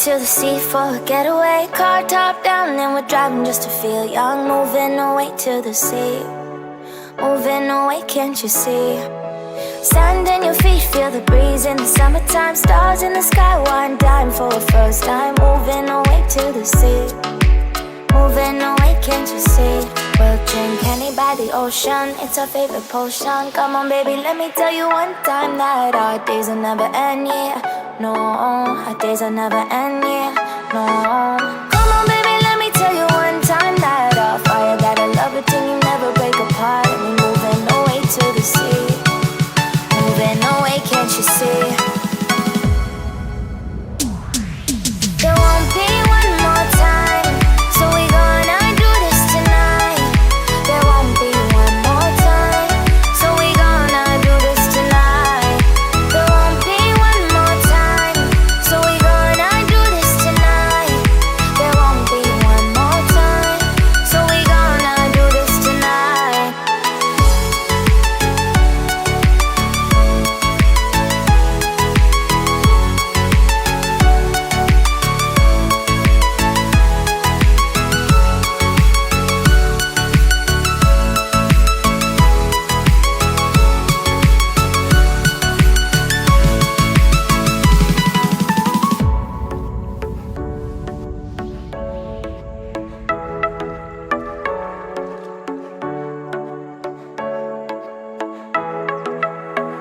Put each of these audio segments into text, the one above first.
to the sea for a getaway. Car top down and we're driving just to feel young. Moving away to the sea, moving away, can't you see? Sand in your feet, feel the breeze in the summertime. Stars in the sky, one dime for a first time. Moving away to the sea, moving away, can't you see? We'll drink Henny by the ocean, it's our favorite potion. Come on baby, let me tell you one time that our days will never end, yeah. No, our days will never end, yeah. No. Come on baby, let me tell you one time that our fire got a love it till you never break apart. And we moving away to the sea, moving away, can't you see? There won't be one more time, so we gonna do this tonight. There won't be one more time, so we gonna do this tonight. There won't be one more time, so we gonna do this tonight. There won't be one more time, so we gonna do this tonight.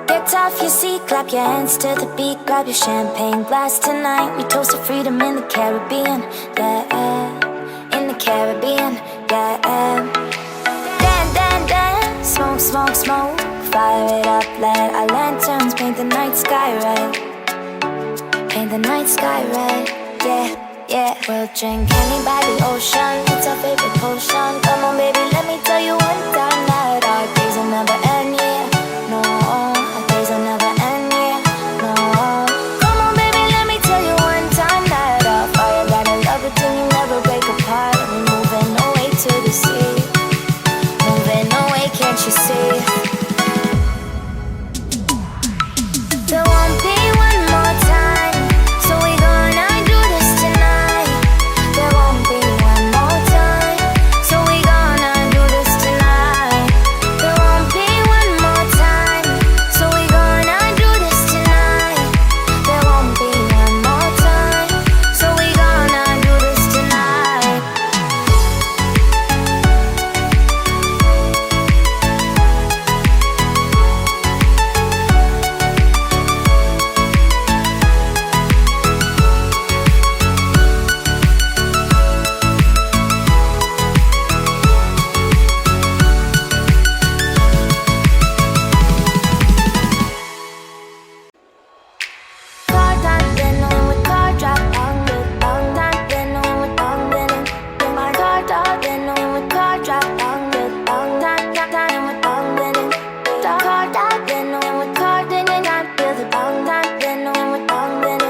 Get off your seat, clap your hands to the beat. Grab your champagne glass tonight. We toast to freedom in the Caribbean, yeah. In the Caribbean, yeah. Dance, dance, dance, smoke, smoke, smoke. Fire it up, let our lanterns paint the night sky red. Paint the night sky red, yeah, yeah. We'll drink Henny by the ocean, it's our favorite potion. Come on baby, let me tell you one time that our days will never end, yeah. No, our days will never end, yeah. No. Come on baby, let me tell you one time that our fire got a love it till you never break apart. And we moving away to the sea, moving away, can't you see? There won't be one more time, so we gonna do this tonight. There won't be one more time, so we gonna do this tonight. There won't be one more time, so we gonna do this tonight. There won't be one more time, so we gonna do this tonight. Car top been on with car drop on with long time been on with long been in my car top been on with car drop on with long time with long been in car top been on with car ding and I feel the long time been on with long been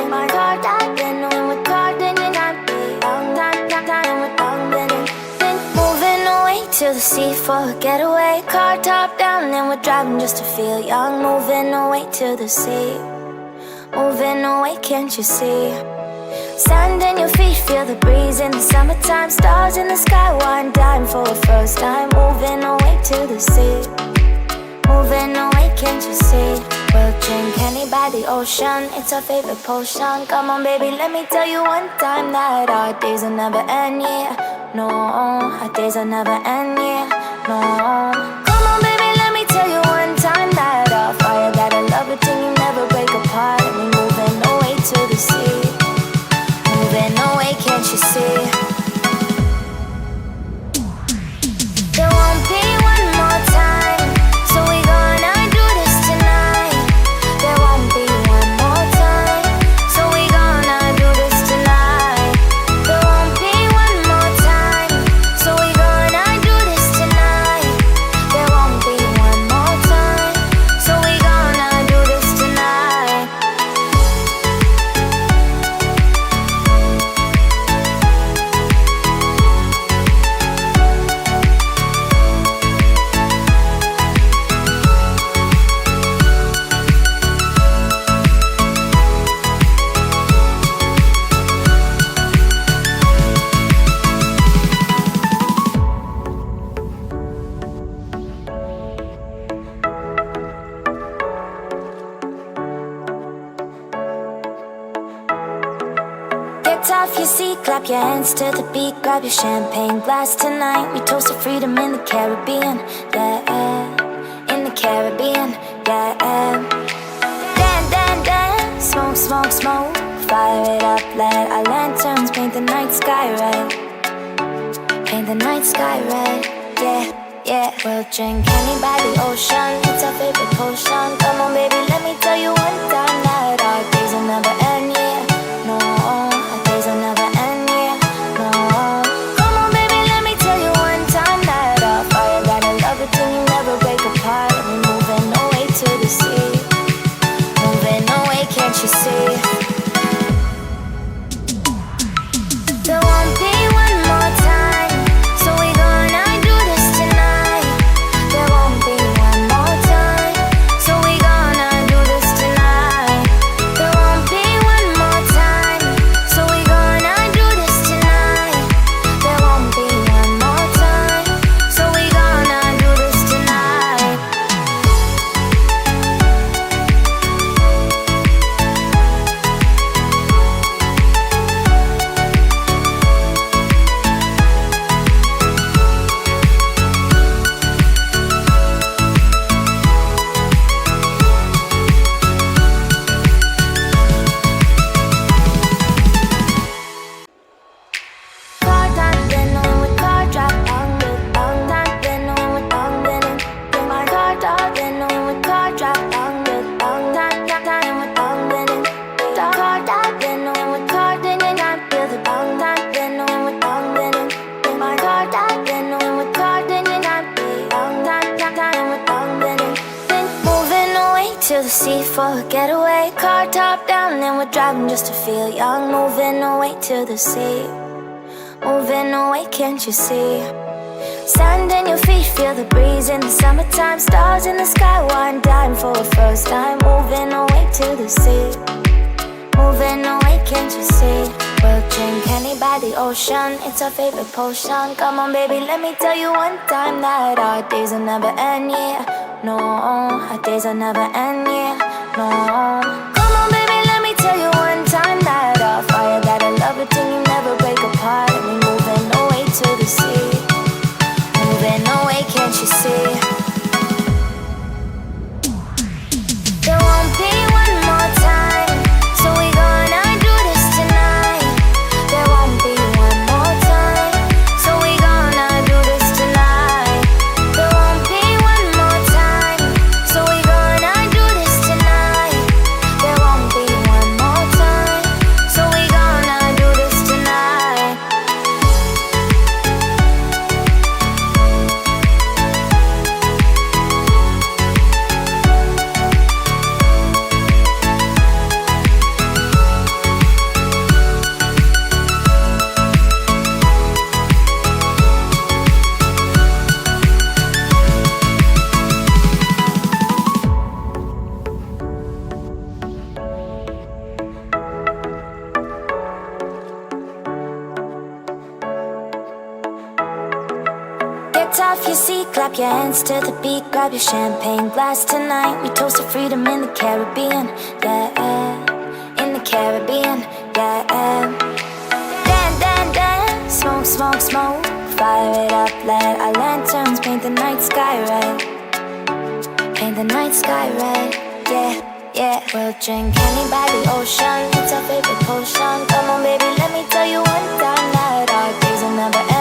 in my car top been on with car ding and I feel long time with long been in. Been moving away to the sea for a getaway. Car top down and we're driving just to feel young. Moving away to the sea, moving away, can't you see? Sand in your feet, feel the breeze in the summertime. Stars in the sky, one dime for a first time. Moving away to the sea, moving away, can't you see? We'll drink Henny by the ocean, it's our favorite potion. Come on baby, let me tell you one time that our days will never end, yeah. No, our days will never end, yeah. No. Come on baby, let me tell you one time that our fire got a love it till you never break apart. And we moving away to the sea, moving away, can't you see? There won't be one more time, so we gonna do this tonight. There won't be one more time, so we gonna do this tonight. There won't be one more time, so we gonna do this tonight. off your seat, clap your hands to the beat, grab your champagne glass tonight. We toast to freedom in the Caribbean, yeah, in the Caribbean, yeah. Dan, dan, dan, smoke, smoke, smoke, fire it up, let our lanterns paint the night sky red, paint the night sky red, yeah, yeah. We'll drink honey by the ocean, it's our favorite potion. Come on baby, let me tell you one time that our days will never end, yeah. No, our days will never end, yeah. No. Come on baby, let me tell you one time that our fire got a love it till you never break apart. And we're moving away to the sea, moving away, can't you see? There won't be one more time, so we gonna do this tonight. There won't be one more time, so we gonna do this tonight. There won't be one more time, so we gonna do this tonight. There won't be one more time, so we gonna do this tonight. Car time, then on with car drop, on with long time, then on with long linen. Get my car top, then on with car drop, on with long time, time with long linen. Car top, then on with car linen. I feel the long time, then on with long linen. Get my car top, then on with car linen. I feel long time with long linen. Then moving away to the sea for a getaway. Car top down, and we're driving just to feel young. Moving away to the sea, moving away, can't you see? Sand in your feet, feel the breeze in the summertime. Stars in the sky, one time for a first time. Moving away to the sea, moving away, can't you see? We'll drink honey by the ocean, it's our favorite potion. Come on baby, let me tell you one time that our days will never end, yeah. No, our days will never end, yeah. No. Come on baby, let me tell you one time that our fire got a love it till you never break apart. And we're moving away to the sea, moving away, can't you see? There won't be one more time, so we gonna do this tonight. There won't be one more time, so we gonna do this tonight. There won't be one more time, so we gonna do this tonight. There won't be one more time, so we gonna do this tonight. Get off your seat, clap your hands to the beat, grab your champagne glass tonight. We toast to freedom in the Caribbean, yeah, in the Caribbean, yeah. Dan, dan, dan, smoke, smoke, smoke, fire it up, let our lanterns paint the night sky red, paint the night sky red, yeah, yeah. We'll drink honey by the ocean, it's our favorite potion. Come on baby, let me tell you one time that our days will never end.